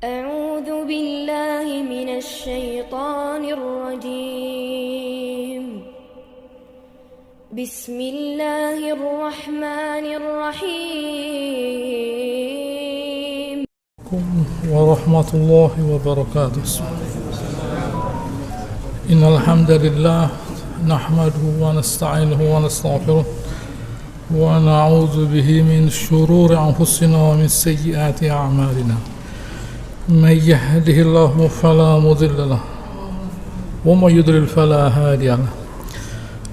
أعوذ بالله من الشيطان الرجيم بسم الله الرحمن الرحيم ورحمة الله وبركاته. إن الحمد لله نحمده ونستعينه ونستغفره ونعوذ به من شرور أنفسنا ومن سيئات أعمالنا. من يهده الله فلا مضل له ومن يضلل فلا هادي له.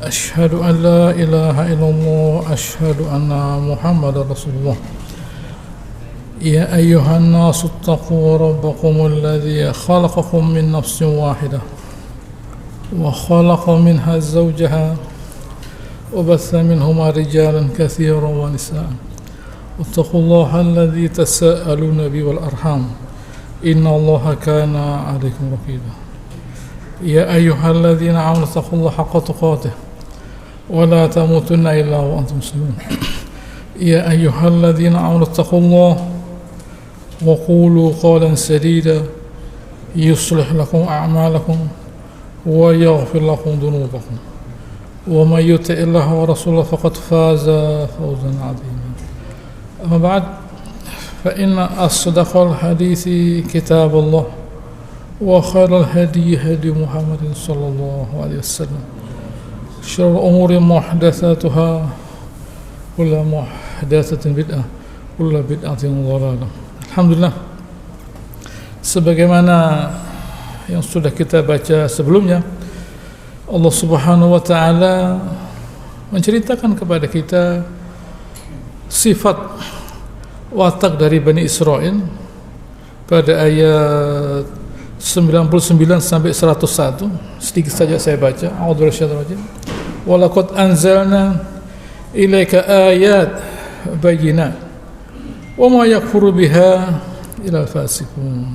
أشهد أن لا إله إلا الله أشهد أن محمدا رسول الله. يا أيها الناس اتقوا ربكم الذي خلقكم من نفس واحدة وخلق منها زوجها وبث منهما رجالا كثيرا ونساء واتقوا الله الذي تساءلون به والأرحام إن الله كان عليكم رقيبا. يا أيها الذين آمنوا اتقوا الله حق تقاته ولا تموتن إلا وأنتم مسلمون. يا أيها الذين آمنوا اتقوا الله وقولوا قولا سديدا يصلح لكم أعمالكم ويغفر لكم ذنوبكم ومن يطع الله ورسوله فقد فاز فوزا عظيما. أما بعد فإن أصدق الحديث كتاب الله وخير الهدي هدي محمد صلى الله عليه وسلم. شر الأمور محدثاتها كل محدثة بدعة كل بدعة ضلالة. Alhamdulillah, sebagaimana yang sudah kita baca sebelumnya, Allah Subhanahu wa ta'ala menceritakan kepada kita sifat watak dari Bani Israel pada ayat 99 sampai 101. Sedikit saja saya baca. A'udzubillahi wa laqad anzalna ilaika ayat bayyinat wa ma yakfuru biha illa fasiqun.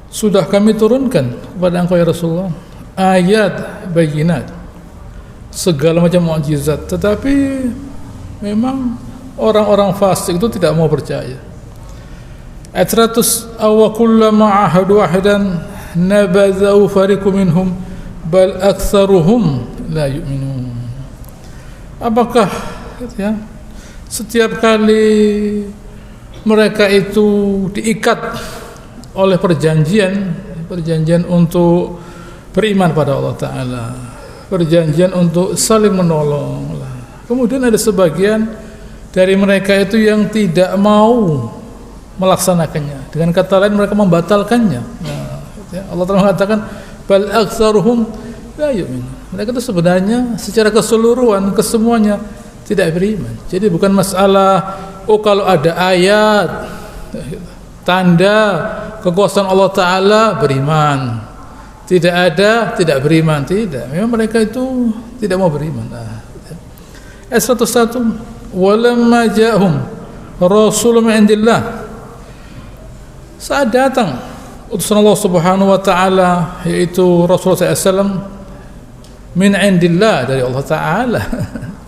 Sudah kami turunkan kepada engkau ya Rasulullah ayat bayyinat, segala macam mukjizat, tetapi memang orang-orang fasik itu tidak mau percaya. Ayat 100, aw kullama ahadu ahadan nabadhu fariqum minhum bal aktsaruhum la yu'minun. Apakah ya, setiap kali mereka itu diikat oleh perjanjian untuk beriman pada Allah Ta'ala, perjanjian untuk saling menolong, kemudian ada sebagian dari mereka itu yang tidak mau melaksanakannya. Dengan kata lain mereka membatalkannya. Allah Ta'ala mengatakan bal aktsaruhum la yu'minun. Mereka itu sebenarnya secara keseluruhan, kesemuanya tidak beriman. Jadi bukan masalah kalau ada ayat tanda kekuasaan Allah Ta'ala beriman, tidak ada tidak beriman, tidak. Memang mereka itu tidak mau beriman. Ayat 101, walamma ja'hum rasulun min indillah, saat datang utusan Allah Subhanahu wa ta'ala, yaitu Rasulullah SAW, min indillah, dari Allah Ta'ala.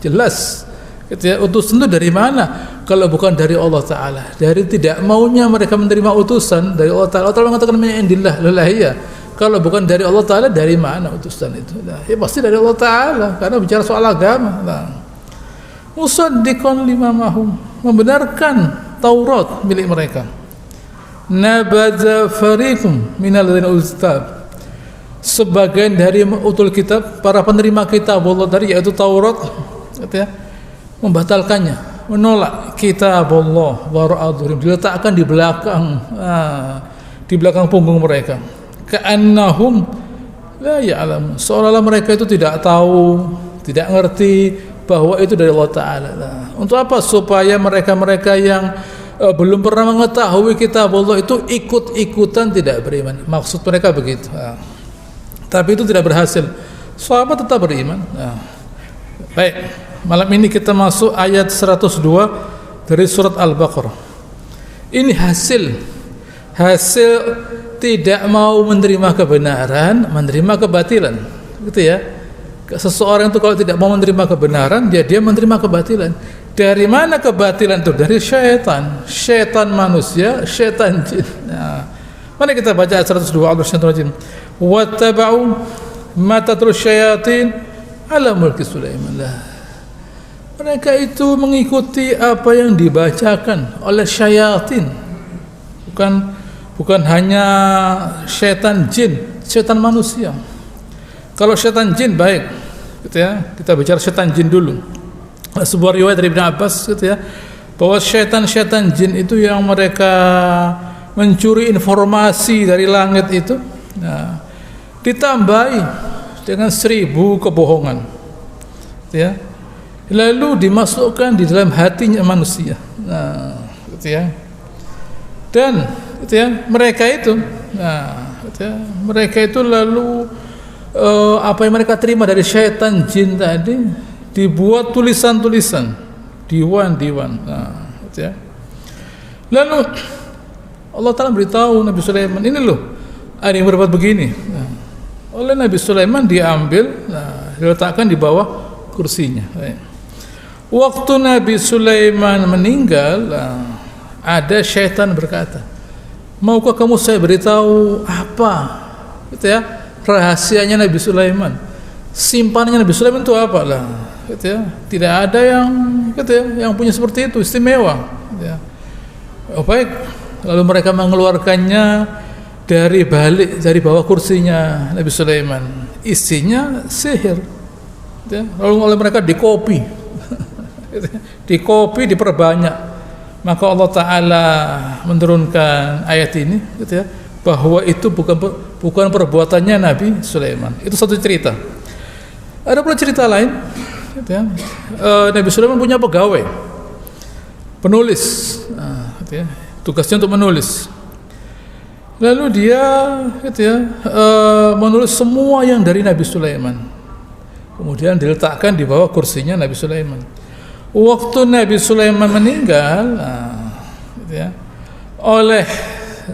Jelas utusan itu dari mana kalau bukan dari Allah Ta'ala? Dari tidak maunya mereka menerima utusan dari Allah Ta'ala. Allah Ta'ala mengatakan min indillah, iya. Kalau bukan dari Allah Ta'ala, dari mana utusan itu? Ya pasti dari Allah Ta'ala, karena bicara soal agama. Musaddiqan lima mahum, membenarkan Taurat milik mereka. Nabadza fariqum minal ladzina utul kitab, sebagian dari utul kitab, para penerima kitab Allah tadi, yaitu Taurat, ya, membatalkannya, menolak kitab Allah wara'adhurim, diletakkan di belakang punggung mereka. Ka'annahum la ya'lamun, seolah-olah mereka itu tidak tahu, tidak ngerti bahwa itu dari Allah Ta'ala. Untuk apa? Supaya mereka-mereka yang belum pernah mengetahui kitab Allah itu ikut-ikutan tidak beriman. Maksud mereka begitu. Tapi itu tidak berhasil. Sahabat tetap beriman. Baik, malam ini kita masuk ayat 102 dari surat Al-Baqarah. Ini hasil tidak mau menerima kebenaran, menerima kebatilan, gitu ya. Seseorang itu kalau tidak mau menerima kebenaran, dia menerima kebatilan. Dari mana kebatilan itu? Dari syaitan. Syaitan manusia, syaitan jin. Nah, mari kita baca 102 Al-Syaitanir. Wattaba'u ma tatlu syayatin ala mulki Sulaiman. Mereka itu mengikuti apa yang dibacakan oleh syayatin. Bukan hanya syaitan jin, syaitan manusia. Kalau syaitan jin baik, gitu ya. Kita bicara syaitan jin dulu. Sebuah riwayat dari Ibn Abbas, gitu ya, bahwa syaitan jin itu yang mereka mencuri informasi dari langit itu, nah, ditambahi dengan 1000 kebohongan, gitu ya. Lalu dimasukkan di dalam hatinya manusia, nah, gitu ya. Dan gitu ya, mereka itu, nah, gitu ya, mereka itu lalu apa yang mereka terima dari syaitan jin tadi dibuat tulisan-tulisan, diwan-diwan, nah, gitu ya. Lalu Allah Ta'ala beritahu Nabi Sulaiman, ini loh, ada yang berbuat begini. Nah, oleh Nabi Sulaiman diambil, nah, diletakkan di bawah kursinya. Waktu Nabi Sulaiman meninggal, nah, ada syaitan berkata, maukah kamu saya beritahu apa, gitu ya, rahasianya Nabi Sulaiman, simpanannya Nabi Sulaiman itu apa lah, gitu ya. Tidak ada yang, gitu ya, yang punya seperti itu, istimewa, gitu ya. Oh, baik. Lalu mereka mengeluarkannya dari bawah kursinya Nabi Sulaiman, isinya sihir, gitu ya. Lalu oleh mereka dikopi, gitu ya. Dikopi, diperbanyak. Maka Allah Ta'ala menurunkan ayat ini, gitu ya, bahwa itu bukan perbuatannya Nabi Sulaiman. Itu satu cerita. Ada pula cerita lain, gitu ya. Nabi Sulaiman punya pegawai, penulis, nah, gitu ya, tugasnya untuk menulis. Lalu dia, gitu ya, menulis semua yang dari Nabi Sulaiman, kemudian diletakkan di bawah kursinya Nabi Sulaiman. Waktu Nabi Sulaiman meninggal, nah, gitu ya, oleh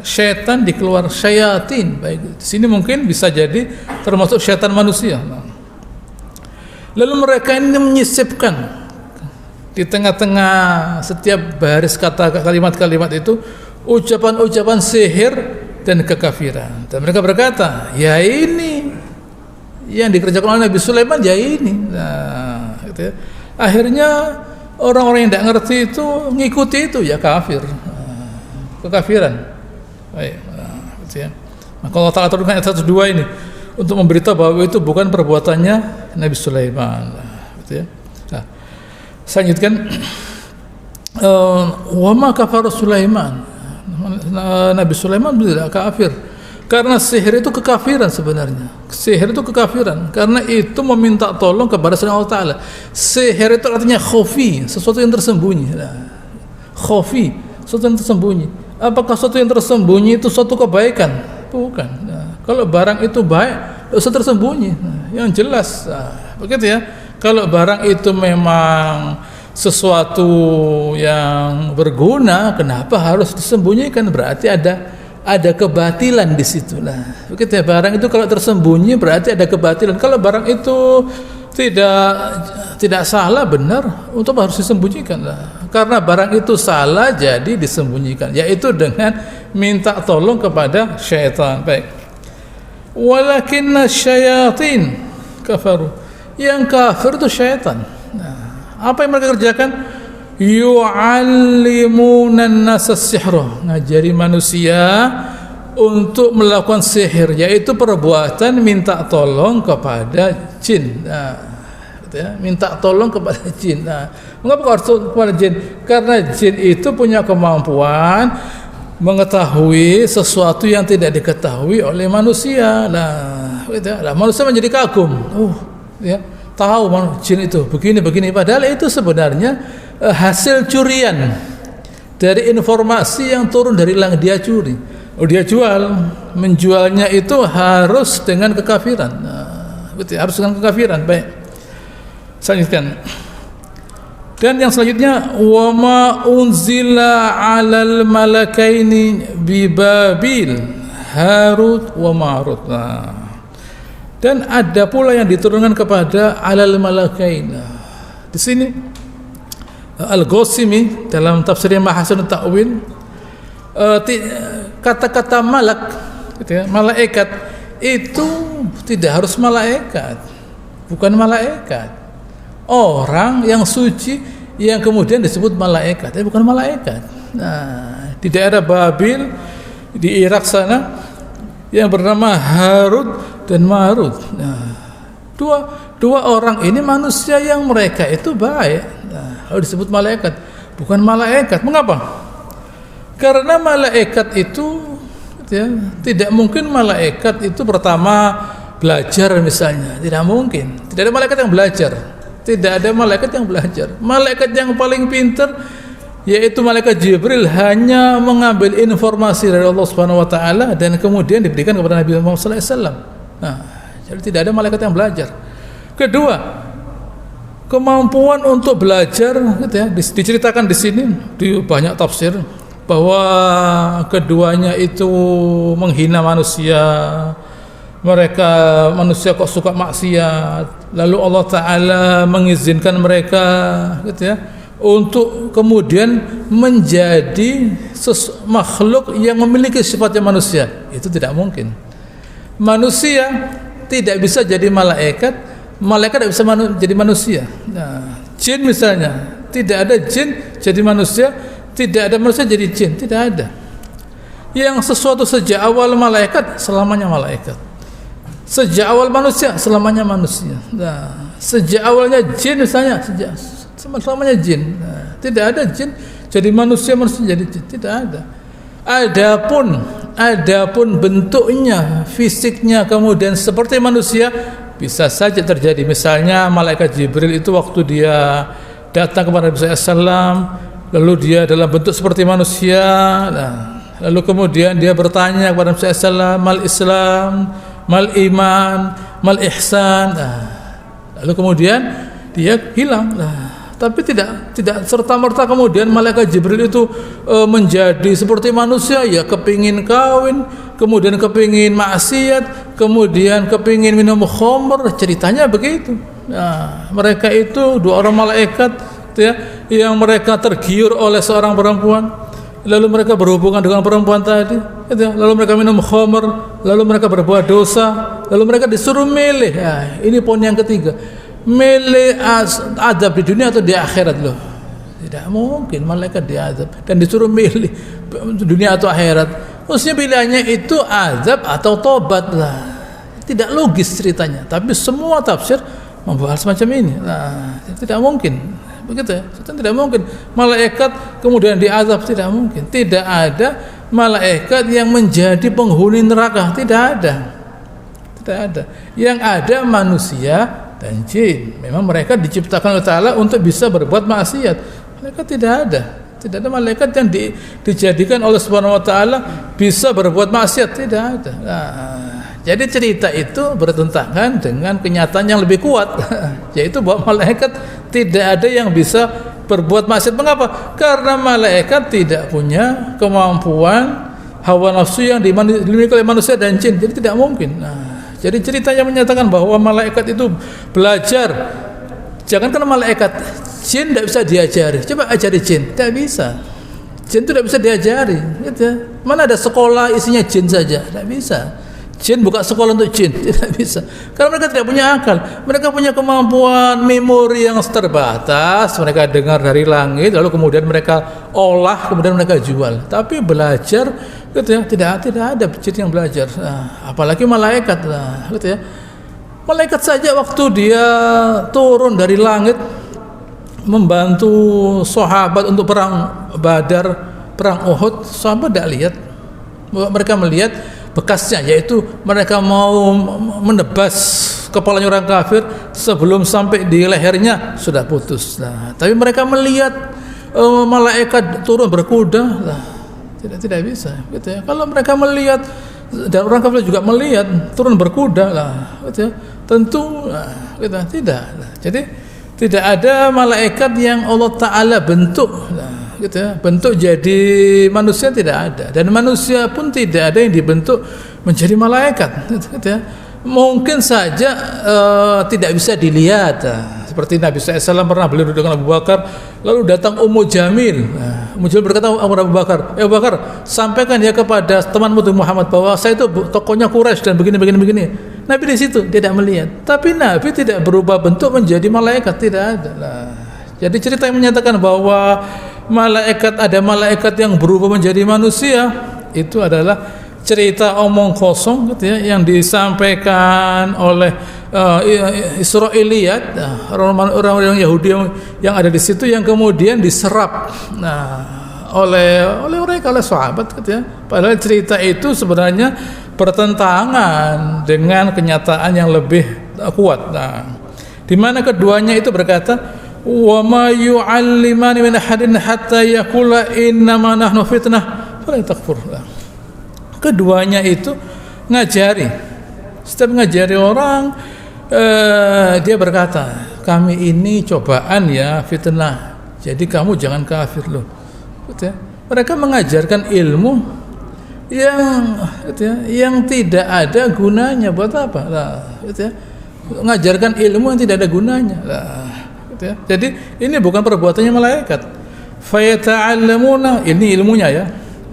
syaitan dikeluar syayatin. Baik, di sini mungkin bisa jadi termasuk syaitan manusia. Nah, lalu mereka ini menyisipkan di tengah-tengah setiap baris kalimat-kalimat itu ucapan-ucapan sihir dan kekafiran. Dan mereka berkata, ya ini yang dikerjakan oleh Nabi Sulaiman, ya ini. Nah, gitu ya. Akhirnya orang-orang yang tidak ngerti itu ngikuti itu, ya kafir, kekafiran. Baik, gitu ya. Maka Allah Ta'ala turunkan ayat 102 ini untuk memberitahu bahwa itu bukan perbuatannya Nabi Sulaiman, gitu ya. Nah, saya lanjutkan, wa ma kafara Sulaiman, Nabi Sulaiman tidak kafir, karena sihir itu kekafiran sebenarnya. Sihir itu kekafiran karena itu meminta tolong kepada selain Allah Ta'ala. Sihir itu artinya khafi, sesuatu yang tersembunyi. Khafi, sesuatu yang tersembunyi. Apakah sesuatu yang tersembunyi itu suatu kebaikan? Bukan. Nah, kalau barang itu baik, tidak usah tersembunyi. Nah, yang jelas, nah, begitu ya. Kalau barang itu memang sesuatu yang berguna, kenapa harus disembunyikan? Berarti ada kebatilan di situ. Nah, begitu ya. Barang itu kalau tersembunyi berarti ada kebatilan. Kalau barang itu tidak salah, benar, untuk harus disembunyikan lah. Karena barang itu salah jadi disembunyikan, yaitu dengan minta tolong kepada syaitan. Baik. Walakinna syayatin kafaru. Yang kafir itu syaitan. Nah, apa yang mereka kerjakan? Yu'allimunan nasa sihra, ngajari manusia untuk melakukan sihir, yaitu perbuatan minta tolong kepada jin. Nah, gitu ya, minta tolong kepada jin. Nah, mengapa harus kepada jin? Karena jin itu punya kemampuan mengetahui sesuatu yang tidak diketahui oleh manusia. Nah, gitu ya. Nah, manusia menjadi kagum. Ya, tahu jin itu begini. Padahal itu sebenarnya hasil curian dari informasi yang turun dari langit, dia curi. Dia menjualnya itu harus dengan kekafiran. Nah, betul, harus dengan kekafiran. Baik. Selanjutnya. Dan yang selanjutnya, wa ma unzila 'alal malakaini bi Babil, Harut wa Marut. Nah, dan ada pula yang diturunkan kepada 'alal malakain. Di sini Al-Ghasimi dalam tafsir Mahasin Ta'wil, kata-kata malak gitu ya, malaikat itu tidak harus malaikat, bukan malaikat. Orang yang suci yang kemudian disebut malaikat, bukan malaikat. Nah, di daerah Babil di Irak sana yang bernama Harut dan Marut. Nah, dua orang ini manusia yang mereka itu baik. Nah, kalau disebut malaikat, bukan malaikat. Mengapa? Karena malaikat itu ya, tidak mungkin malaikat itu pertama belajar misalnya, tidak mungkin. Tidak ada malaikat yang belajar. Tidak ada malaikat yang belajar. Malaikat yang paling pintar yaitu malaikat Jibril hanya mengambil informasi dari Allah Subhanahu wa taala dan kemudian diberikan kepada Nabi Muhammad sallallahu alaihi wasallam. Nah, jadi tidak ada malaikat yang belajar. Kedua, kemampuan untuk belajar gitu ya, diceritakan di sini di banyak tafsir bahwa keduanya itu menghina manusia. Mereka manusia kok suka maksiat, lalu Allah Ta'ala mengizinkan mereka gitu ya, untuk kemudian menjadi makhluk yang memiliki sifatnya manusia. Itu tidak mungkin. Manusia tidak bisa jadi malaikat, malaikat tidak bisa jadi manusia. Nah, jin misalnya, tidak ada jin jadi manusia, tidak ada manusia jadi jin, tidak ada. Yang sesuatu sejak awal malaikat, selamanya malaikat. Sejak awal manusia, selamanya manusia. Nah, sejak awalnya jin misalnya, selamanya jin. Nah, tidak ada jin jadi manusia, manusia jadi jin, tidak ada. Adapun bentuknya, fisiknya kemudian seperti manusia bisa saja terjadi. Misalnya malaikat Jibril itu waktu dia datang kepada Nabi SAW, lalu dia dalam bentuk seperti manusia. Nah, lalu kemudian dia bertanya kepada Nabi SAW, mal Islam, mal iman, mal ihsan. Nah, lalu kemudian dia hilang. Nah, tapi tidak serta-merta kemudian malaikat Jibril itu menjadi seperti manusia, ya kepingin kawin, kemudian kepingin maksiat, kemudian kepingin minum khamr, ceritanya begitu. Nah, mereka itu dua orang malaikat ya, yang mereka tergiur oleh seorang perempuan, lalu mereka berhubungan dengan perempuan tadi gitu, lalu mereka minum khamr, lalu mereka berbuat dosa, lalu mereka disuruh milih. Nah, ini poin yang ketiga, milih azab di dunia atau di akhirat. Loh, tidak mungkin malaikat diazab dan disuruh milih dunia atau akhirat. Maksudnya pilihannya itu azab atau tobat lah. Tidak logis ceritanya, tapi semua tafsir membahas semacam ini. Nah, tidak mungkin begitu ya, tidak mungkin malaikat kemudian diazab, tidak mungkin. Tidak ada malaikat yang menjadi penghuni neraka, tidak ada. Yang ada manusia dan jin. Memang mereka diciptakan oleh Ta'ala untuk bisa berbuat maksiat. Mereka tidak ada malaikat yang dijadikan oleh Subhanahu wa taala bisa berbuat maksiat, tidak ada. Nah, jadi cerita itu bertentangan dengan kenyataan yang lebih kuat, yaitu bahwa malaikat tidak ada yang bisa berbuat maksiat. Mengapa? Karena malaikat tidak punya kemampuan hawa nafsu yang dimiliki oleh manusia dan jin. Jadi tidak mungkin. Nah, jadi cerita yang menyatakan bahwa malaikat itu belajar, jangan karena malaikat, jin tidak bisa diajari. Coba ajari jin, tidak bisa. Jin itu tidak bisa diajari. Gitu. Mana ada sekolah isinya jin saja? Tidak bisa. Jin buka sekolah untuk jin, tidak bisa. Karena mereka tidak punya akal. Mereka punya kemampuan memori yang terbatas. Mereka dengar dari langit, lalu kemudian mereka olah, kemudian mereka jual. Tapi belajar, gitu ya, tidak ada jin yang belajar. Nah, apalagi malaikat, nah, gitu ya. Malaikat saja waktu dia turun dari langit membantu sahabat untuk perang Badar, perang Uhud, sahabat tidak lihat. Mereka melihat bekasnya, yaitu mereka mau menebas kepalanya orang kafir sebelum sampai di lehernya sudah putus. Nah, tapi mereka melihat malaikat turun berkuda, nah, tidak bisa, gitu ya. Kalau mereka melihat dan orang kafir juga melihat turun berkuda, lah, gitu ya, tentu, nah, gitu, tidak. Nah, jadi tidak ada malaikat yang Allah Ta'ala bentuk, nah, gitu ya, bentuk jadi manusia tidak ada, dan manusia pun tidak ada yang dibentuk menjadi malaikat, gitu ya. Mungkin saja tidak bisa dilihat, seperti Nabi SAW pernah beliau dengan Abu Bakar, Lalu datang Ummu Jamil. Ummu Jamil berkata kepada Abu Bakar, Abu Bakar, sampaikan ya kepada temanmu Muhammad bahwa saya itu tokohnya Quraisy dan begini. Nabi di situ tidak melihat. Tapi Nabi tidak berubah bentuk menjadi malaikat, tidak ada. Jadi cerita yang menyatakan bahwa ada malaikat yang berubah menjadi manusia, itu adalah cerita omong kosong gitu ya, yang disampaikan oleh Israiliyat, orang-orang Yahudi yang ada di situ, yang kemudian diserap oleh mereka, oleh sahabat gitu ya. Padahal cerita itu sebenarnya bertentangan dengan kenyataan yang lebih kuat. Di mana keduanya itu berkata, wa ma yu'allimani min ahadin hatta yaqula innama nahnu fitnah fala takfur. Keduanya itu ngajari. Setiap ngajari orang, dia berkata, kami ini cobaan ya, fitnah. Jadi kamu jangan kafir loh. Gitu ya. Mereka mengajarkan ilmu yang tidak ada gunanya. Buat apa? Gitu ya. Mengajarkan ilmu yang tidak ada gunanya. Gitu ya. Jadi ini bukan perbuatannya malaikat. Fayata'allamuna, ini ilmunya ya.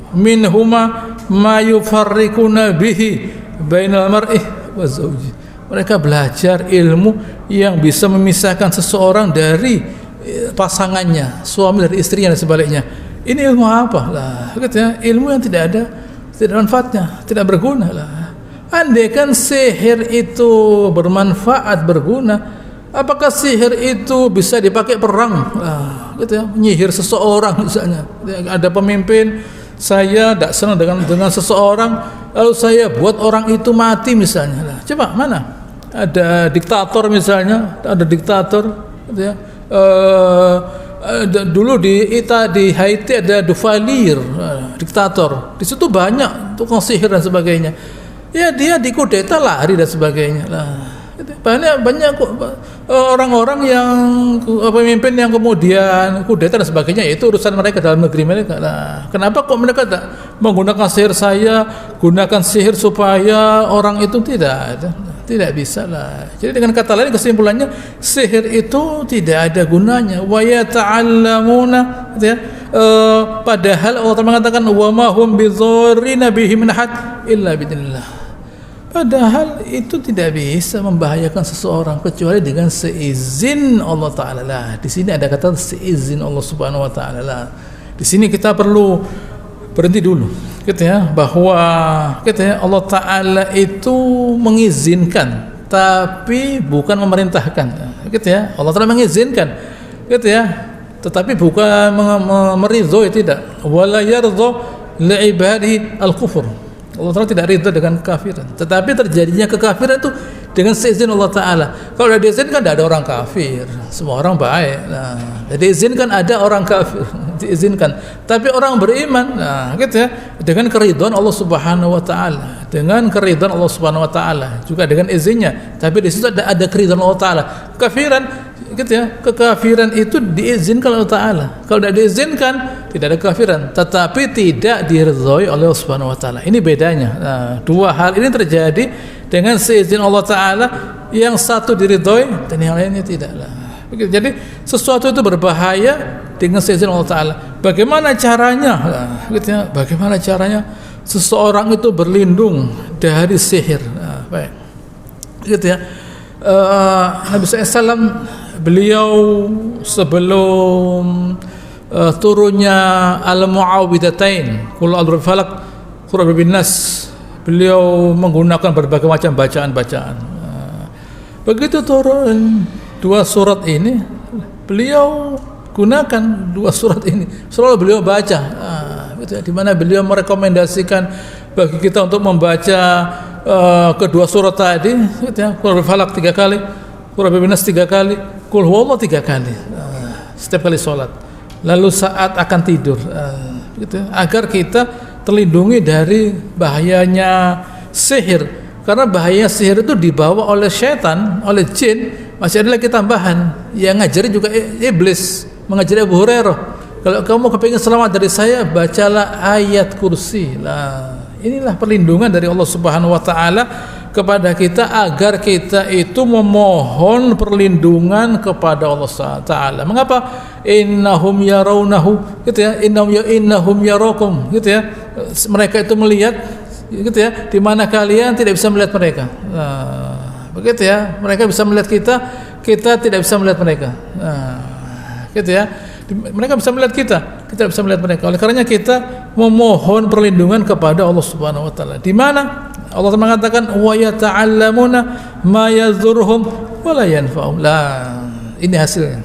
Minhuma ma yufarriquna bihi bainal mar'i wa zawji. Mereka belajar ilmu yang bisa memisahkan seseorang dari pasangannya, suami dari istrinya dan sebaliknya. Ini ilmu apa? Gitu ya, ilmu yang tidak ada manfaatnya, tidak berguna lah. Andai kan sihir itu bermanfaat, berguna, apakah sihir itu bisa dipakai perang? Gitu ya, menyihir seseorang misalnya. Ada pemimpin, saya tidak senang dengan seseorang, lalu saya buat orang itu mati misalnya. Coba mana? Ada diktator misalnya, gitu ya. Dulu di Haiti ada Duvalier, diktator. Di situ banyak tukang sihir dan sebagainya. Ya dia dikudeta, lari dan sebagainya. Banyak orang-orang yang pemimpin yang kemudian kudeta dan sebagainya, itu urusan mereka, dalam negeri mereka. Kenapa kok mereka tak menggunakan sihir? Saya gunakan sihir supaya orang itu tidak bisa lah. Jadi dengan kata lain, kesimpulannya sihir itu tidak ada gunanya. Wa yata'allamuna, gitu ya. Padahal Allah mengatakan wa ma hum bidzarrina bihi min ahad illa biidznillah. Padahal itu tidak bisa membahayakan seseorang kecuali dengan seizin Allah Ta'ala lah. Di sini ada kata seizin Allah Subhanahu Wa Ta'ala lah. Di sini kita perlu berhenti dulu, gitu ya, bahwa gitu ya, Allah Ta'ala itu mengizinkan, tapi bukan memerintahkan, gitu ya. Allah Ta'ala mengizinkan, gitu ya, tetapi bukan meridhoi, tidak. Wala yardha li'ibadihi al-kufur. Allah Ta'ala tidak ridha dengan kekafiran, tetapi terjadinya kekafiran itu dengan seizin Allah Ta'ala. Kalau sudah diizinkan, tidak ada orang kafir, semua orang baik. Jadi izinkan ada orang kafir, diizinkan. Tapi orang beriman, gitu ya, dengan keridhaan Allah Subhanahu Wa Ta'ala, dengan keridhaan Allah Subhanahu Wa Ta'ala, juga dengan izinnya. Tapi di situ ada keridhaan Allah Ta'ala. Kafiran, gitu ya, kekafiran itu diizinkan oleh Allah Ta'ala. Kalau tidak diizinkan, tidak ada kekafiran, tetapi tidak diridhoi oleh Allah Subhanahu Wa Ta'ala. Ini bedanya. Dua hal ini terjadi dengan seizin Allah Ta'ala, yang satu diridhoi dan yang lainnya tidak lah. Jadi sesuatu itu berbahaya dengan seizin Allah Ta'ala. Bagaimana caranya? Gitu ya, bagaimana caranya seseorang itu berlindung dari sihir? Baik, gitu ya. Nabi SAW, beliau sebelum turunnya Al-Mu'awwidhatain, Qul a'udzu birabbil falaq, Qul a'udzu birabbin nas, beliau menggunakan berbagai macam bacaan-bacaan. Begitu turun dua surat ini, beliau gunakan dua surat ini, selalu beliau baca. Gitu ya, di mana beliau merekomendasikan bagi kita untuk membaca kedua surat tadi, gitu ya, Qul a'udzu birabbil falaq 3 kali, Qul a'udzu birabbin nas 3 kali, Qul huwallahu 3 kali, setiap kali sholat. Lalu saat akan tidur, gitu, agar kita terlindungi dari bahayanya sihir. Karena bahaya sihir itu dibawa oleh syaitan, oleh jin. Masih ada lagi tambahan, yang ngajari juga iblis, mengajari Abu Hurairah, kalau kamu kepingin selamat dari saya, bacalah ayat kursi lah. Inilah perlindungan dari Allah Subhanahu Wa Ta'ala kepada kita agar kita itu memohon perlindungan kepada Allah Taala. Mengapa? Innahum yarawnahu, gitu ya. Innahum yarakum, gitu ya. Mereka itu melihat, gitu ya, di mana kalian tidak bisa melihat mereka. Nah, begitu ya. Mereka bisa melihat kita, kita tidak bisa melihat mereka. Nah, gitu ya. Mereka bisa melihat kita bisa melihat mereka. Oleh karenanya kita memohon perlindungan kepada Allah Subhanahu wa taala. Di mana Allah mengatakan wa yata'allamuna ma yadhurhum wa la yanfa'um. Lah, ini hasilnya.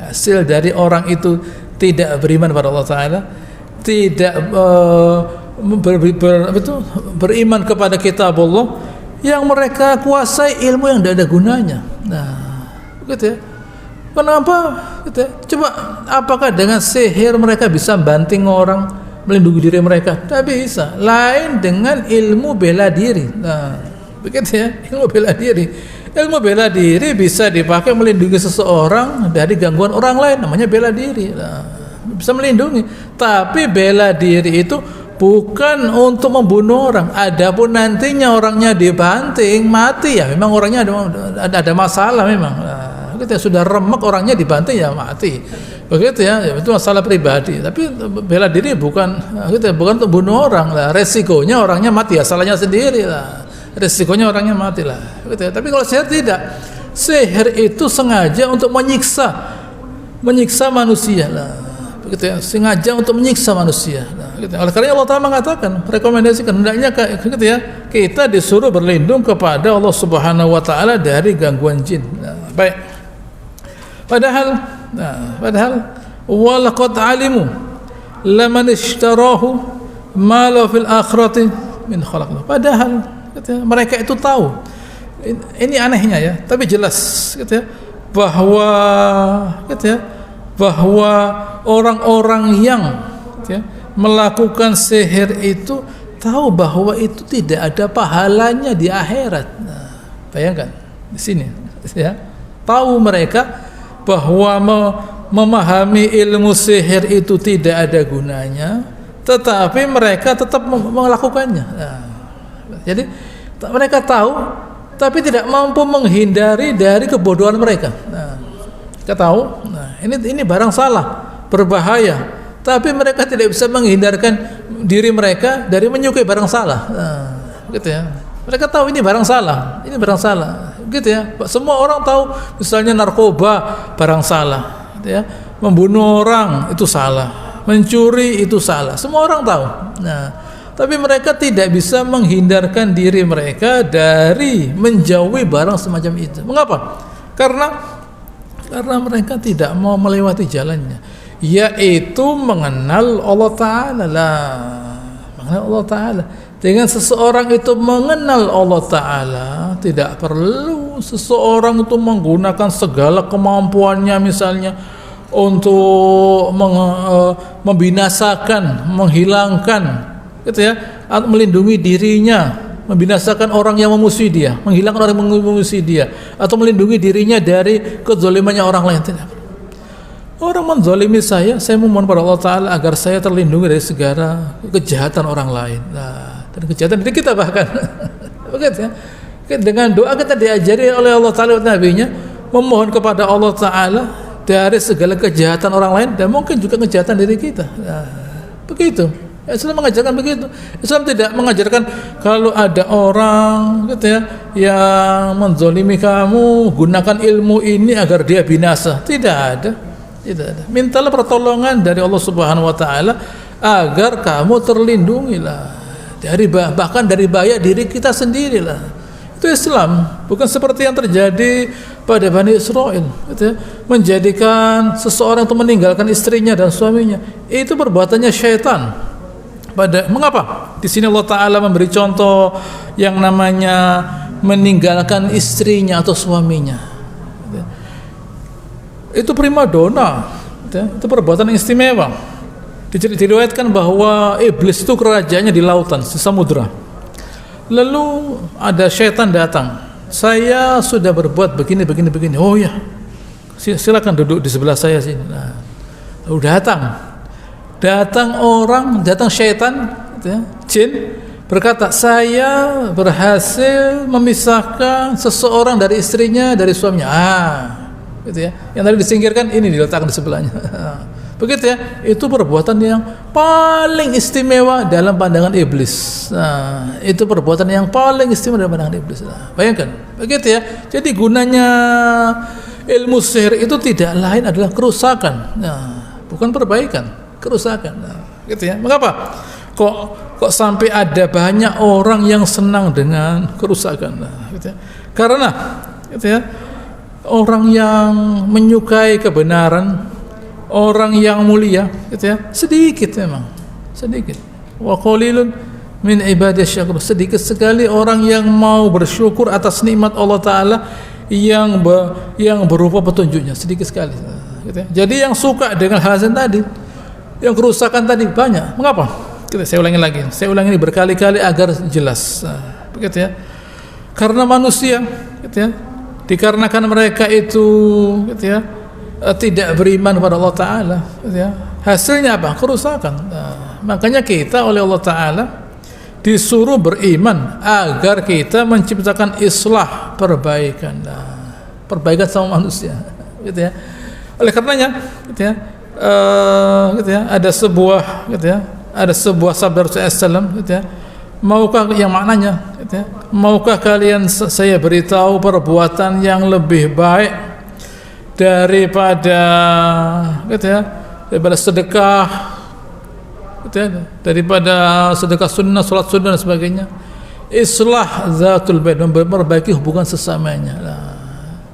Hasil dari orang itu tidak beriman pada Allah taala, tidak beriman kepada kitab Allah yang mereka kuasai ilmu yang tidak ada gunanya. Nah, begitu ya. Kenapa? Gitu ya. Coba apakah dengan sihir mereka bisa banting orang, melindungi diri mereka? Tidak bisa. Lain dengan ilmu bela diri. Nah, begitu ya, ilmu bela diri. Ilmu bela diri bisa dipakai melindungi seseorang dari gangguan orang lain, namanya bela diri. Nah, bisa melindungi. Tapi bela diri itu bukan untuk membunuh orang. Adapun nantinya orangnya dibanting, mati ya, memang orangnya ada masalah memang. Nah, kita sudah remek orangnya dibanting ya mati, begitu ya, itu masalah pribadi. Tapi bela diri bukan untuk bunuh orang lah, resikonya orangnya mati ya, salahnya sendiri lah, resikonya orangnya mati lah, gitu ya. Tapi kalau sihir tidak, sihir itu sengaja untuk menyiksa manusia lah, begitu ya, sengaja untuk menyiksa manusia. Nah, gitu. Oleh karena Allah Taala mengatakan, rekomendasikan hendaknya gitu ya, kita disuruh berlindung kepada Allah Subhanahu wa taala dari gangguan jin. Nah, baik. Padahal walaqad alimu laman ishtarahu ma la fil akhirati min khalaq. Padahal mereka itu tahu. Ini anehnya ya, tapi jelas gitu ya, bahwa orang-orang yang melakukan sihir itu tahu bahwa itu tidak ada pahalanya di akhirat. Nah, bayangkan di sini ya, tahu mereka bahwa memahami ilmu sihir itu tidak ada gunanya, tetapi mereka tetap melakukannya. Nah, jadi mereka tahu, tapi tidak mampu menghindari dari kebodohan mereka. Nah, kita tahu, nah, ini barang salah, berbahaya, tapi mereka tidak bisa menghindarkan diri mereka dari menyukai barang salah. Nah, gitu ya. Mereka tahu ini barang salah, gitu ya. Semua orang tahu, misalnya narkoba barang salah, gitu ya. Membunuh orang itu salah, mencuri itu salah, semua orang tahu. Nah, tapi mereka tidak bisa menghindarkan diri mereka dari menjauhi barang semacam itu. Mengapa? Karena mereka tidak mau melewati jalannya, yaitu mengenal Allah Ta'ala lah, mengenal Allah Ta'ala. Dengan seseorang itu mengenal Allah Ta'ala, tidak perlu seseorang itu menggunakan segala kemampuannya misalnya untuk membinasakan, menghilangkan, gitu ya, atau melindungi dirinya, membinasakan orang yang memusuhi dia, menghilangkan orang yang memusuhi dia, atau melindungi dirinya dari kezalimannya orang lain. Tidak. Orang menzalimi saya memohon pada Allah Ta'ala agar saya terlindungi dari segala kejahatan orang lain. Nah, dan kejahatan diri kita bahkan. Begitu ya. Dengan doa kita diajari oleh Allah Ta'ala Nabi-Nya memohon kepada Allah Ta'ala dari segala kejahatan orang lain dan mungkin juga kejahatan diri kita. Nah, begitu. Islam mengajarkan begitu. Islam tidak mengajarkan kalau ada orang gitu ya yang menzalimi kamu, gunakan ilmu ini agar dia binasa. Tidak ada. Mintalah pertolongan dari Allah Subhanahu wa taala agar kamu terlindungilah dari bahkan dari bahaya diri kita sendirilah. Itu Islam, bukan seperti yang terjadi pada Bani Israel, gitu ya, menjadikan seseorang itu meninggalkan istrinya dan suaminya. Itu perbuatannya syaitan. Mengapa? Di sini Allah Ta'ala memberi contoh yang namanya meninggalkan istrinya atau suaminya. Itu primadona, itu perbuatan yang istimewa. Diriwayatkan bahwa iblis itu kerajaannya di lautan, di samudra. Lalu ada syaitan datang. Saya sudah berbuat begini. Oh ya, silakan duduk di sebelah saya sini. Nah, lalu datang syaitan, jin, berkata, saya berhasil memisahkan seseorang dari istrinya, dari suaminya. Gitu ya. Yang tadi disingkirkan, ini diletakkan di sebelahnya. Begitu ya. Itu perbuatan yang paling istimewa dalam pandangan iblis. Itu perbuatan yang paling istimewa dalam pandangan iblis. Bayangkan, begitu ya. Jadi gunanya ilmu sihir itu tidak lain adalah kerusakan. Bukan perbaikan, kerusakan. Gitu ya. Mengapa? Kok sampai ada banyak orang yang senang dengan kerusakan? Gitu ya. Karena gitu ya, orang yang menyukai kebenaran, orang yang mulia, gitu ya, sedikit memang, sedikit. Wa qalilun min ibadiy syakur. Sedikit sekali orang yang mau bersyukur atas nikmat Allah Taala yang berupa petunjuknya, sedikit sekali. Gitu ya. Jadi yang suka dengan hasan tadi, yang kerusakan tadi banyak. Mengapa? Saya ulangi lagi. Saya ulangi ini berkali-kali agar jelas. Begitu ya. Karena manusia, gitu ya, dikarenakan mereka itu, gitu ya, tidak beriman kepada Allah Taala, gitu ya, hasilnya apa? Kerusakan. Makanya kita oleh Allah Taala disuruh beriman agar kita menciptakan islah, perbaikan, perbaikan sama manusia, gitu ya. Oleh karenanya, gitu ya, gitu ya, ada sebuah sabda Rasulullah SAW, gitu ya, maukah yang maknanya, gitu ya, maukah kalian saya beritahu perbuatan yang lebih baik daripada, gitu ya, daripada sedekah, gitu ya, daripada sedekah sunnah, salat sunnah dan sebagainya. Islah zatul bain, memperbaiki hubungan sesamanya,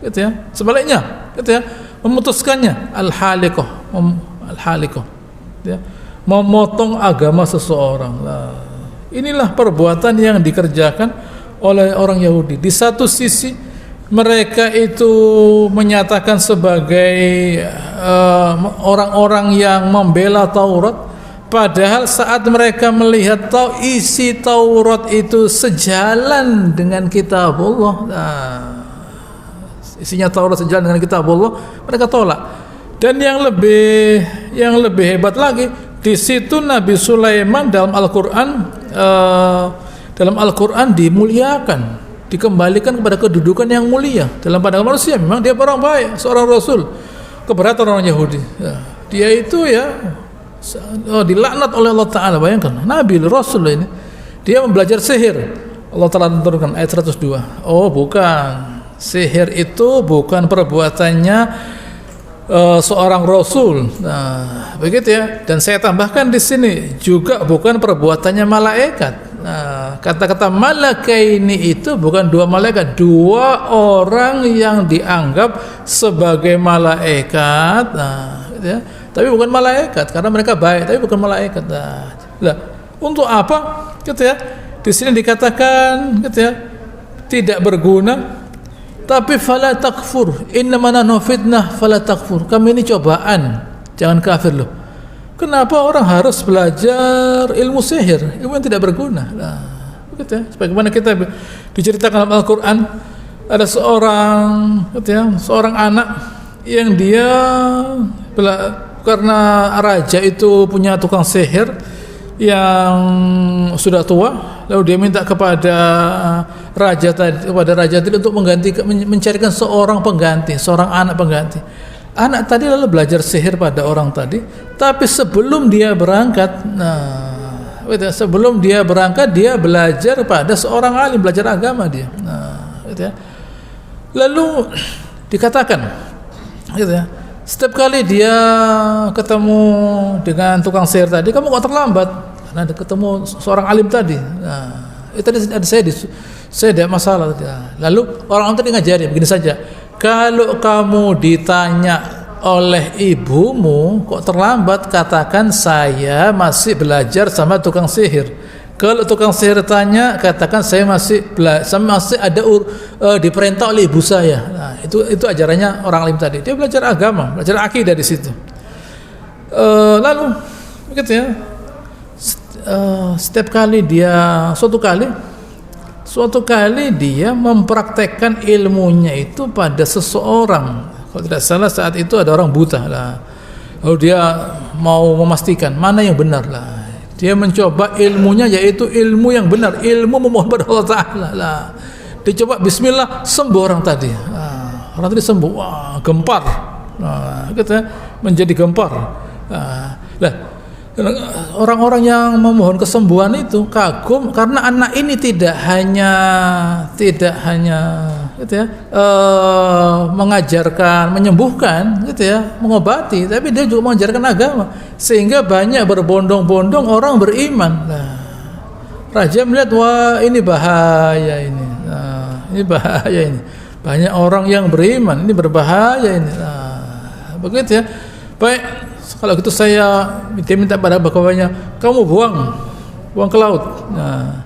gitu ya. Sebaliknya, gitu ya, memutuskannya, al-haliqah, gitu ya, memotong agama seseorang. Inilah perbuatan yang dikerjakan oleh orang Yahudi. Di satu sisi mereka itu menyatakan sebagai orang-orang yang membela Taurat, padahal saat mereka melihat isi Taurat itu sejalan dengan kitab Allah, isinya Taurat sejalan dengan kitab Allah, mereka tolak. Dan yang lebih hebat lagi, di situ Nabi Sulaiman dalam Al-Quran dimuliakan, dikembalikan kepada kedudukan yang mulia dalam pandangan manusia. Memang dia orang baik, seorang rasul. Keberatan orang Yahudi, dia itu ya dilaknat oleh Allah Taala. Bayangkan, Nabi Rasul ini, dia belajar sihir. Allah Taala turunkan ayat 102. Oh bukan, sihir itu bukan perbuatannya seorang rasul. Nah, begitu ya. Dan saya tambahkan di sini juga bukan perbuatannya malaikat. Nah, kata-kata malakaini itu bukan dua malaikat, dua orang yang dianggap sebagai malaikat. Nah, gitu ya. Tapi bukan malaikat karena mereka baik, tapi bukan malaikat. Nah, untuk apa? Gitu ya. Di sini dikatakan, gitu ya, tidak berguna. Tapi fala takfur, innama nahnu fitnah fala takfur. Kami ini cobaan, jangan kafir loh. Kenapa orang harus belajar ilmu sihir, ilmu yang tidak berguna? Nah, begitu ya. Sebagaimana kita diceritakan dalam Al-Quran, ada seorang anak yang dia karena raja itu punya tukang sihir yang sudah tua, lalu dia minta kepada raja tadi untuk mencarikan seorang pengganti, seorang anak pengganti. Anak tadi lalu belajar sihir pada orang tadi, tapi sebelum dia berangkat, dia belajar pada seorang alim, belajar agama dia. Lalu dikatakan, gitu ya, setiap kali dia ketemu dengan tukang sihir tadi, kamu kok terlambat? Karena ketemu seorang alim tadi. Nah, itu tadi ada saya ada masalah. Lalu orang tadi ngajarin begini saja. Kalau kamu ditanya oleh ibumu kok terlambat, katakan saya masih belajar sama tukang sihir. Kalau tukang sihir tanya, katakan saya masih ada diperintah oleh ibu saya. Nah, itu ajarannya orang alim tadi. Dia belajar agama, belajar akidah di situ. Lalu begitu ya. Suatu kali dia mempraktekkan ilmunya itu pada seseorang. Kalau tidak salah saat itu ada orang buta lah. Lalu dia mau memastikan mana yang benar lah. Dia mencoba ilmunya yaitu ilmu yang benar, ilmu memohon pada Allah Ta'ala lah. Dicoba bismillah, sembuh orang tadi. Orang tadi sembuh, wah, gempar. Kita menjadi gempar. Lah, orang-orang yang memohon kesembuhan itu kagum karena anak ini tidak hanya gitu ya, mengajarkan, menyembuhkan gitu ya, mengobati, tapi dia juga mengajarkan agama sehingga banyak berbondong-bondong orang beriman. Nah, raja melihat, wah ini bahaya ini. Ini bahaya ini. Banyak orang yang beriman, ini berbahaya ini. Nah, begitu ya. Baik, kalau gitu saya minta pada bapaknya, kamu buang ke laut. Nah,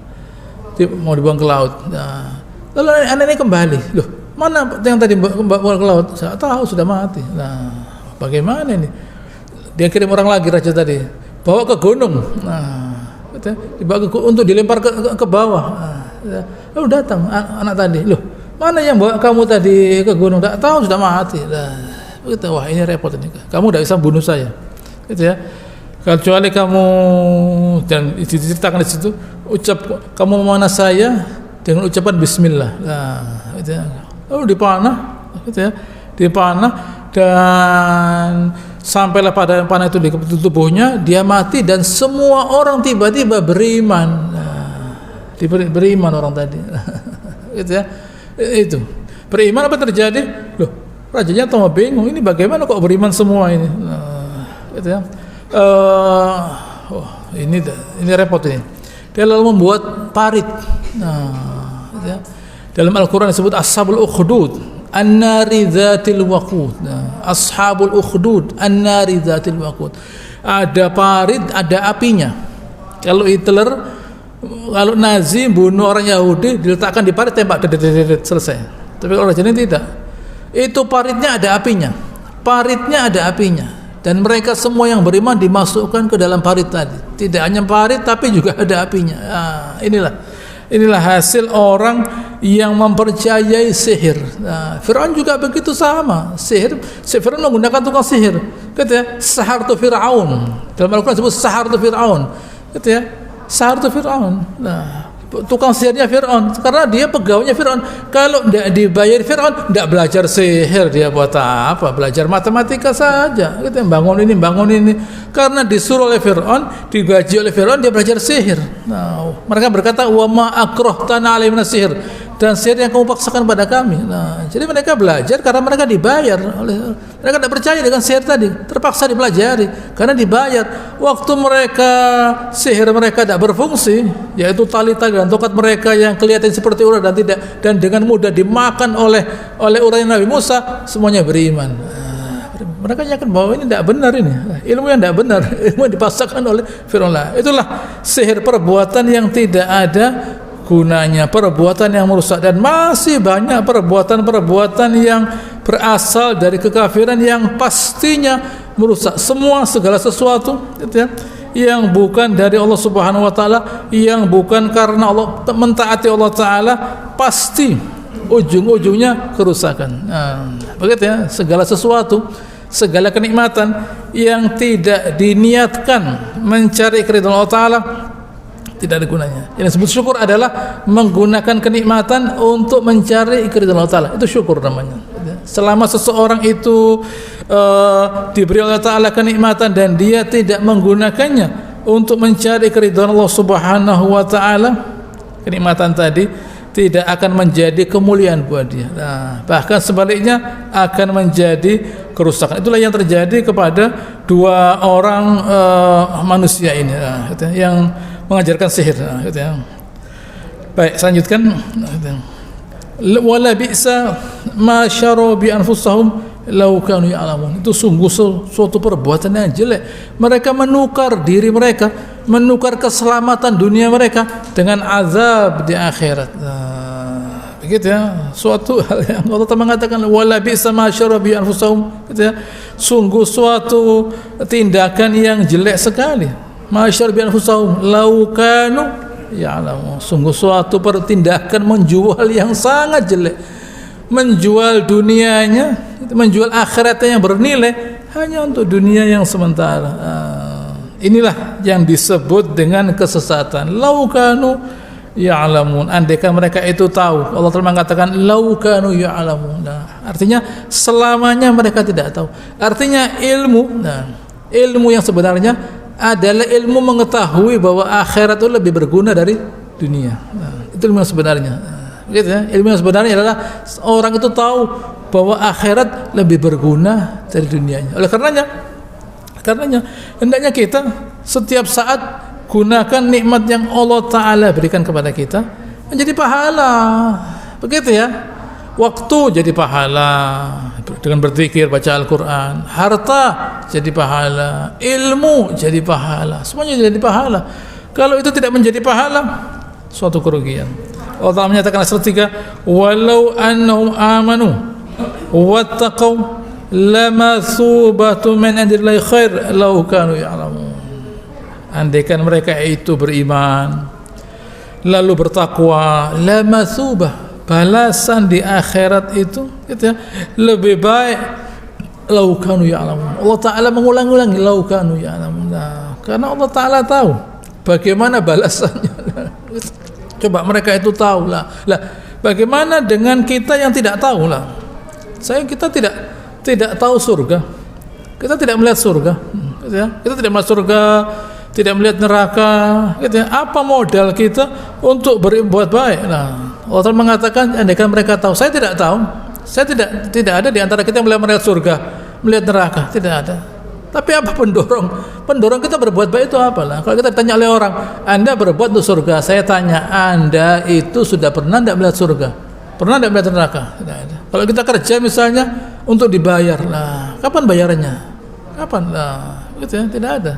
mau dibuang ke laut. Nah, lalu anak ini kembali. Loh, mana yang tadi buang ke laut? Saya tahu sudah mati. Nah, bagaimana ini? Dia kirim orang lagi raja tadi, bawa ke gunung. Nah, dibawa untuk dilempar ke bawah. Nah, lalu datang anak tadi. Loh, mana yang bawa kamu tadi ke gunung? Tak tahu sudah mati. Nah, begitu. Wah, ini repot ini. Kamu tidak bisa bunuh saya. Gitu ya. Kecuali kamu, dan diceritakan di situ, kamu memanah saya dengan ucapan bismillah. Nah, gitu ya. Lalu dipanah, gitu ya. Dipanah dan sampailah pada panah itu di tubuhnya, dia mati dan semua orang tiba-tiba beriman. Nah, beriman orang tadi. Gitu ya. Itu. Beriman apa terjadi? Loh, rajanya tambah bingung, ini bagaimana kok beriman semua ini? Nah, gitu ya. Ini repot ini. Dia lalu membuat parit. Nah, gitu ya. Dalam Al-Quran disebut ashabul ukhdud, an-nari dzatil waqud. Nah, ashabul ukhdud, an-nari dzatil waqud. Ada parit, ada apinya. Kalau Hitler, kalau Nazi bunuh orang Yahudi, diletakkan di parit, tembak, selesai. Tapi kalau Raja ini tidak. Itu paritnya ada apinya. Paritnya ada apinya. Dan mereka semua yang beriman dimasukkan ke dalam parit tadi. Tidak hanya parit, tapi juga ada apinya. Nah, inilah hasil orang yang mempercayai sihir. Nah, Fir'aun juga begitu sama. Fir'aun menggunakan tukang sihir. Kata ya, sahartu Fir'aun. Dalam Al-Quran disebut sahartu Fir'aun. Kata ya, sahartu Fir'aun. Nah, tukang sihirnya Fir'aun, karena dia pegawainya Fir'aun. Kalau tidak dibayar Fir'aun, tidak belajar sihir, dia buat apa? Belajar matematika saja. Kita bangun ini. Karena disuruh oleh Fir'aun, digaji oleh Fir'aun, dia belajar sihir. Nah, mereka berkata, wa ma akrahtana alaihi minas sihir, dan sihir yang kamu paksakan pada kami. Nah, jadi mereka belajar karena mereka dibayar oleh, mereka tidak percaya dengan sihir tadi, terpaksa dipelajari karena dibayar. Waktu sihir mereka tidak berfungsi, yaitu tali-tali dan tongkat mereka yang kelihatan seperti ular dan dengan mudah dimakan oleh ular Nabi Musa, semuanya beriman. Mereka yakin bahwa ini tidak benar, ini ilmu yang tidak benar, ilmu yang dipaksakan oleh Fir'aun. Itulah sihir, perbuatan yang tidak ada gunanya, perbuatan yang merusak, dan masih banyak perbuatan-perbuatan yang berasal dari kekafiran yang pastinya merusak segala sesuatu, gitu ya, yang bukan dari Allah Subhanahu wa taala, yang bukan karena Allah, mentaati Allah taala, pasti ujung-ujungnya kerusakan. Nah, begitu ya, segala sesuatu, segala kenikmatan yang tidak diniatkan mencari keridhaan Allah taala tidak ada gunanya. Yang disebut syukur adalah menggunakan kenikmatan untuk mencari keridhaan Allah taala. Itu syukur namanya. Selama seseorang itu diberi Allah taala kenikmatan dan dia tidak menggunakannya untuk mencari keridhaan Allah Subhanahu wa taala, kenikmatan tadi tidak akan menjadi kemuliaan buat dia. Nah, bahkan sebaliknya akan menjadi kerusakan. Itulah yang terjadi kepada dua orang manusia ini, yang mengajarkan sihir. Gitu ya. Baik, selanjutkan. Wala bi'sa ma syaru bi anfusahum law kanu ya'lamun. Itu sungguh suatu perbuatan yang jelek. Mereka menukar diri mereka, menukar keselamatan dunia mereka dengan azab di akhirat. Begitu ya, suatu hal yang Allah Ta'ala mengatakan wala bi'sa ma syaru bi anfusahum, gitu ya. Sungguh suatu tindakan yang jelek sekali. Masyar bi anfusahum law kanu ya'lamun. Sungguh suatu pertindakan menjual yang sangat jelek, menjual dunianya, menjual akhiratnya yang bernilai hanya untuk dunia yang sementara. Inilah yang disebut dengan kesesatan. Lau kanu ya'lamun, andaikan mereka itu tahu. Allah telah mengatakan lau kanu ya'lamun. Nah, artinya selamanya mereka tidak tahu. Artinya ilmu, ilmu yang sebenarnya adalah ilmu mengetahui bahwa akhirat itu lebih berguna dari dunia. Nah, itu ilmu yang sebenarnya. Gitu ya. Ilmu yang sebenarnya adalah orang itu tahu bahwa akhirat lebih berguna dari dunianya. Oleh karenanya hendaknya kita setiap saat gunakan nikmat yang Allah Ta'ala berikan kepada kita menjadi pahala. Begitu ya. Waktu jadi pahala dengan berzikir, baca Al-Quran. Harta jadi pahala. Ilmu jadi pahala. Semuanya jadi pahala. Kalau itu tidak menjadi pahala, suatu kerugian. Allah Ta'ala menyatakan ayat 3, walau annahum amanu wattaqau lamatsubatun min indillahi khair law kanu ya'lamun. Andaikan mereka itu beriman lalu bertakwa, lamatsubah, balasan di akhirat itu gitu ya, lebih baik law kanu ya'lamun. Allah Ta'ala mengulang-ulangi law kanu ya'lamun. Nah, karena Allah Ta'ala tahu bagaimana balasannya. Coba mereka itu tahu lah. Bagaimana dengan kita yang tidak tahu lah? Kita tidak tahu surga, kita tidak melihat surga, gitu ya. Kita tidak melihat surga, tidak melihat neraka, gitu ya. Apa modal kita untuk berbuat baik? Nah, Allah Ta'ala mengatakan andaikan mereka tahu. Saya tidak tahu, saya tidak ada di antara kita yang melihat surga, melihat neraka, tidak ada. Tapi apa pendorong kita berbuat baik itu apalah? Kalau kita ditanya oleh orang, Anda berbuat untuk surga, saya tanya, Anda itu sudah pernah tidak melihat surga? Pernah tidak melihat neraka? Tidak ada. Kalau kita kerja misalnya untuk dibayar, lah kapan bayarannya? Kapan? Lah gitu ya, tidak ada.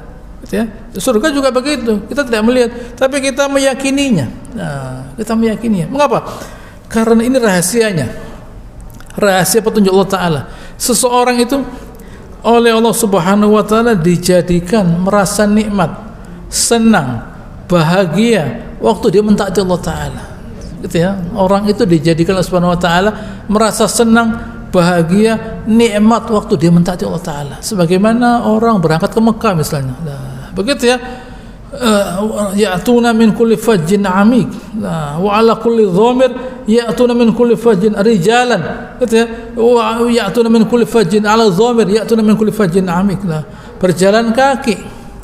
Gitu ya. Surga juga begitu. Kita tidak melihat, tapi kita meyakininya. Nah, kita meyakininya. Mengapa? Karena ini rahasianya. Rahasia petunjuk Allah Ta'ala. Seseorang itu oleh Allah Subhanahu wa Ta'ala dijadikan merasa nikmat, senang, bahagia waktu dia mentaati Allah Ta'ala. Gitu ya. Orang itu dijadikan Allah Subhanahu wa Ta'ala merasa senang, bahagia, nikmat waktu dia mentaati Allah Ta'ala. Sebagaimana orang berangkat ke Mekah misalnya. Nah, begitu ya. Ya'tuna min kulli fajjin amik. Nah, wa ala kulli dhamir ya'tuna min kulli fajjin rijalan. Gitu ya. Wa ya'tuna min kulli fajjin ala dhamir ya'tuna min kulli fajjin amik. Nah, berjalan kaki.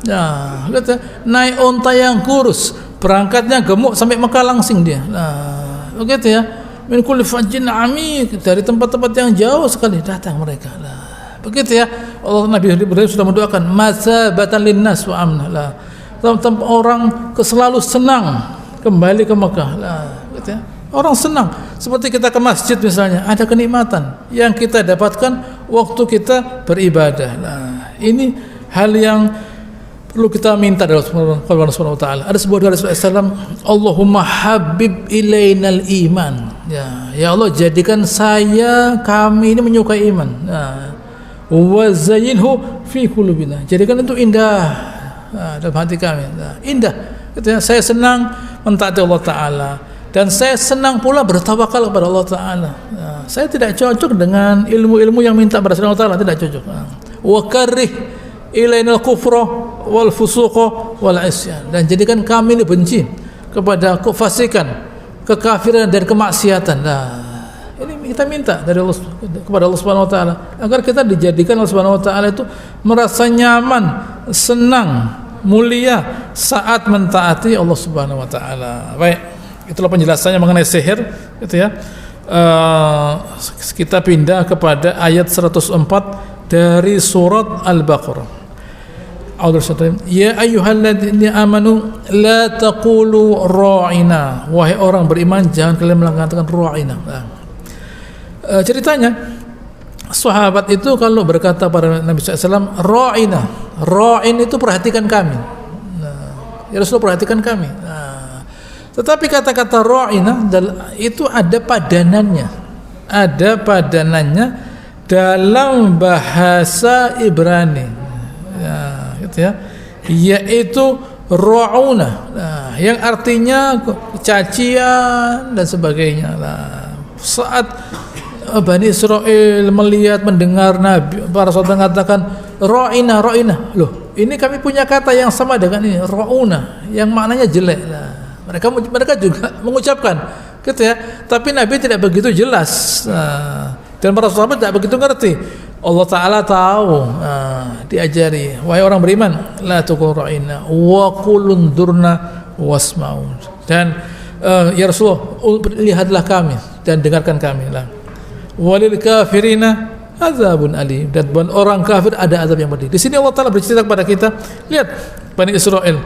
Nah, gitu ya. Naik unta yang kurus, berangkatnya gemuk sampai Mekah langsing dia. Nah, begitu ya. Min kulli fajjin amik, dari tempat-tempat yang jauh sekali datang mereka. Nah, begitu ya. Allah Nabi Ibrahim sudah mendoakan masabatan linnas wa amna. Lah, orang selalu senang kembali ke Mekah. Lah, gitu ya. Orang senang seperti kita ke masjid misalnya, ada kenikmatan yang kita dapatkan waktu kita beribadah. Nah, ini hal yang perlu kita minta dari Allah Subhanahu wa Ta'ala. Ada sebuah doa Rasulullah SAW, Allahumma habib ilainal iman. Ya Allah, jadikan kami ini menyukai iman. Wa zayyinhu fi qulubina. Jadikan itu indah dalam hati kami. Indah. Gitu ya. Saya senang mentaati Allah Ta'ala, dan saya senang pula bertawakal kepada Allah Ta'ala. Saya tidak cocok dengan ilmu-ilmu yang minta pada Allah Ta'ala, tidak cocok. Wa karrih ilainal kufra wal fusuqa wal isyan. Dan jadikan kami ini benci kepada kefasikan, kekafiran dan kemaksiatan. Nah, ini kita minta dari Allah, kepada Allah Subhanahu wa Ta'ala, agar kita dijadikan Allah Subhanahu wa Ta'ala itu merasa nyaman, senang, mulia saat mentaati Allah Subhanahu wa Ta'ala. Baik, itulah penjelasannya mengenai sihir, gitu ya. Kita pindah kepada ayat 104 dari surat Al-Baqarah. Ya ayyuhalladzina amanu la taqulu ra'ina. Wahai orang beriman, jangan kalian mengatakan ra'ina. Ceritanya, sahabat itu kalau berkata pada Nabi SAW, ra'ina, ra'in itu perhatikan kami. Ya Rasulullah, perhatikan kami. Tetapi kata-kata ra'ina itu ada padanannya. Ada padanannya dalam bahasa Ibrani. Gitu ya. Yaitu ra'una. Yang artinya cacian dan sebagainya. Saat Bani Israel melihat, mendengar Nabi, para sahabat mengatakan ra'ina, ra'ina. Loh, ini kami punya kata yang sama dengan ini, ra'una, yang maknanya jelek. Nah, mereka juga mengucapkan gitu ya, tapi Nabi tidak begitu jelas. Nah, dan para sahabat tidak begitu ngerti. Allah Ta'ala tahu, diajari, wahai orang beriman, la tuqul ra'ina wa qulun durna wasma'un. Dan ya Rasulullah, lihatlah kami dan dengarkan kami lah. Walil kafirina azabun alim, dan buat orang kafir ada azab yang pedih. Di sini Allah Ta'ala bercerita kepada kita, lihat Bani Israel,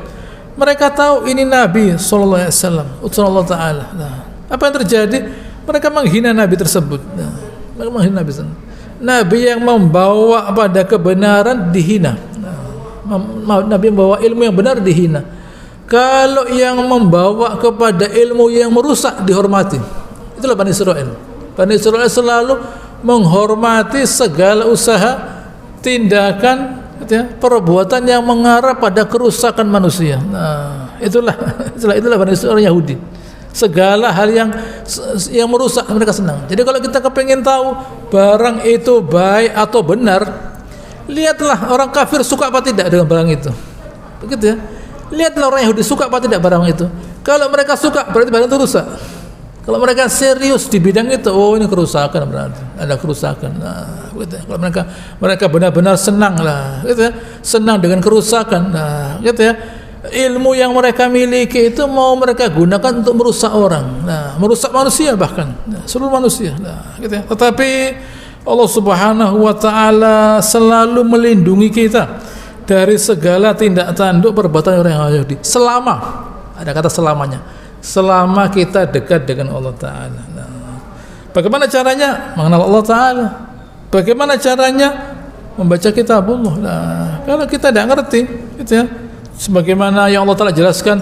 mereka tahu ini Nabi sallallahu alaihi wasallam, utusan Allah Ta'ala. Nah, apa yang terjadi? Mereka menghina Nabi tersebut. Nah, mereka menghina Nabi tersebut. Nabi yang membawa pada kebenaran dihina. Nah, Nabi membawa ilmu yang benar dihina. Kalau yang membawa kepada ilmu yang merusak dihormati. Itulah Bani Israel. Bani Israel selalu menghormati segala usaha, tindakan, ya, perbuatan yang mengarah pada kerusakan manusia. Nah, itulah Bani Israel Yahudi. Segala hal yang merusak mereka senang. Jadi kalau kita kepingin tahu barang itu baik atau benar, lihatlah orang kafir suka apa tidak dengan barang itu. Begitu ya. Lihatlah orang Yahudi suka apa tidak barang itu. Kalau mereka suka berarti barang itu rusak. Kalau mereka serius di bidang itu, oh ini kerusakan berarti, ada kerusakan. Nah, gitu ya. Kalau mereka benar-benar senang lah, gitu ya, senang dengan kerusakan. Nah, gitu ya. Ilmu yang mereka miliki itu mau mereka gunakan untuk merusak orang, nah, merusak manusia bahkan, nah, seluruh manusia. Nah, gitu ya. Tetapi Allah Subhanahu Wa Taala selalu melindungi kita dari segala tindak tanduk perbuatan orang Yahudi. Selama, ada kata selamanya, selama kita dekat dengan Allah Ta'ala. Nah, bagaimana caranya? Mengenal Allah Ta'ala. Bagaimana caranya? Membaca kitabullah. Nah, kalau kita tidak ngerti, gitu ya, sebagaimana yang Allah Ta'ala jelaskan,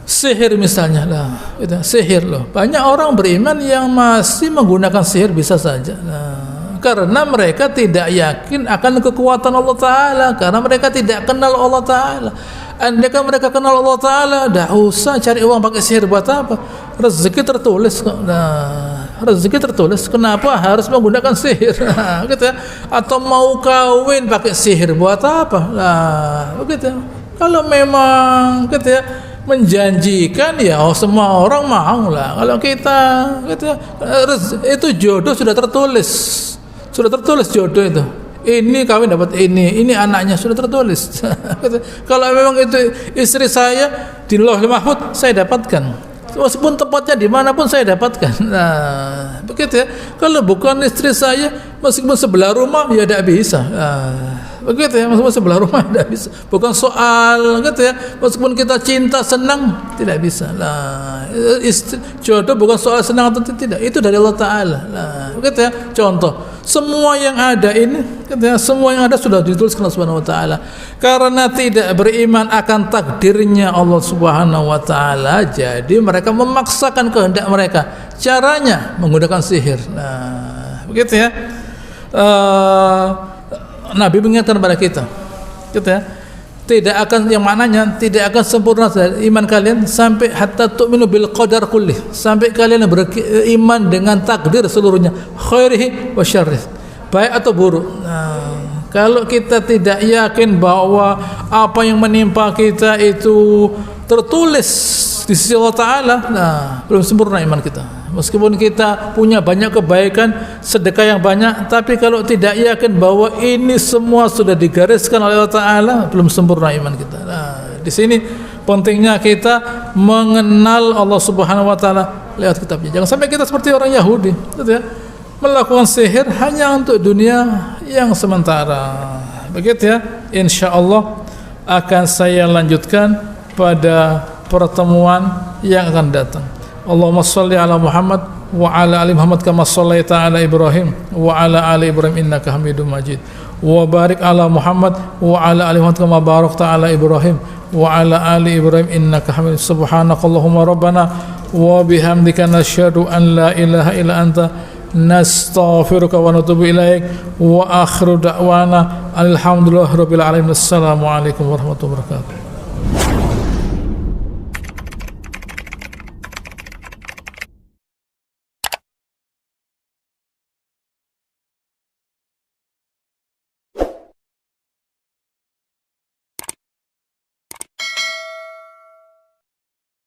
sihir misalnya, nah, gitu, sihir loh. Banyak orang beriman yang masih menggunakan sihir bisa saja. Nah, karena mereka tidak yakin akan kekuatan Allah Ta'ala, karena mereka tidak kenal Allah Ta'ala. Andaikan mereka kenal Allah Ta'ala, dah usah cari uang pakai sihir buat apa? Rezeki tertulis kok. Nah, rezeki tertulis, kenapa harus menggunakan sihir? Nah, gitu ya. Atau mau kawin pakai sihir buat apa? Nah, begitu. Kalau memang gitu ya, menjanjikan ya, oh, semua orang mau lah. Kalau kita gitu ya, itu jodoh sudah tertulis. Sudah tertulis jodoh itu. Ini kawin dapat ini anaknya sudah tertulis. Kalau memang itu istri saya di Lauhul Mahfuz saya dapatkan, meskipun tempatnya dimanapun saya dapatkan. Nah, begitu ya. Kalau bukan istri saya, meskipun sebelah rumah ya tidak bisa. Nah, begitu ya, meskipun sebelah rumah tidak bisa. Bukan soal gitu ya, meskipun kita cinta senang tidak bisa. Nah, jodoh bukan soal senang atau tidak, itu dari Allah Ta'ala. Nah, begitu ya. Contoh, semua yang ada ini, gitu ya, semua yang ada sudah dituliskan Allah Subhanahu Wa Ta'ala. Karena tidak beriman akan takdirnya Allah Subhanahu Wa Ta'ala, jadi mereka memaksakan kehendak mereka. Caranya menggunakan sihir. Nah, begitu ya. Nabi mengingatkan kepada kita, gitu ya, tidak akan, yang maknanya tidak akan sempurna iman kalian sampai hatta tu'minu bil qadar kullih, sampai kalian beriman dengan takdir seluruhnya, khairihi wa syarrih, baik atau buruk. Nah, kalau kita tidak yakin bahwa apa yang menimpa kita itu tertulis di sisi Allah Ta'ala, nah, belum sempurna iman kita. Meskipun kita punya banyak kebaikan, sedekah yang banyak, tapi kalau tidak yakin bahwa ini semua sudah digariskan oleh Allah Ta'ala, belum sempurna iman kita. Nah, di sini pentingnya kita mengenal Allah Subhanahu Wa Ta'ala lewat kitabnya. Jangan sampai kita seperti orang Yahudi, gitu ya, melakukan sihir hanya untuk dunia yang sementara. Begitu ya. Insya Allah akan saya lanjutkan pada pertemuan yang akan datang. Allahumma salli ala Muhammad wa ala ali Muhammad kama sallaita ala Ibrahim wa ala ali Ibrahim innaka Hamidum Majid, wa barik ala Muhammad wa ala ali Muhammad kama barakta ala Ibrahim wa ala ali Ibrahim innaka Hamidum. Subhanakallahumma rabbana wa bihamdika nasyhadu an la ilaha illa anta nastaghfiruka wa natubu ilaik, wa akhiru da'wana alhamdulillahirabbil alamin. Assalamu alaikum warahmatullahi wabarakatuh.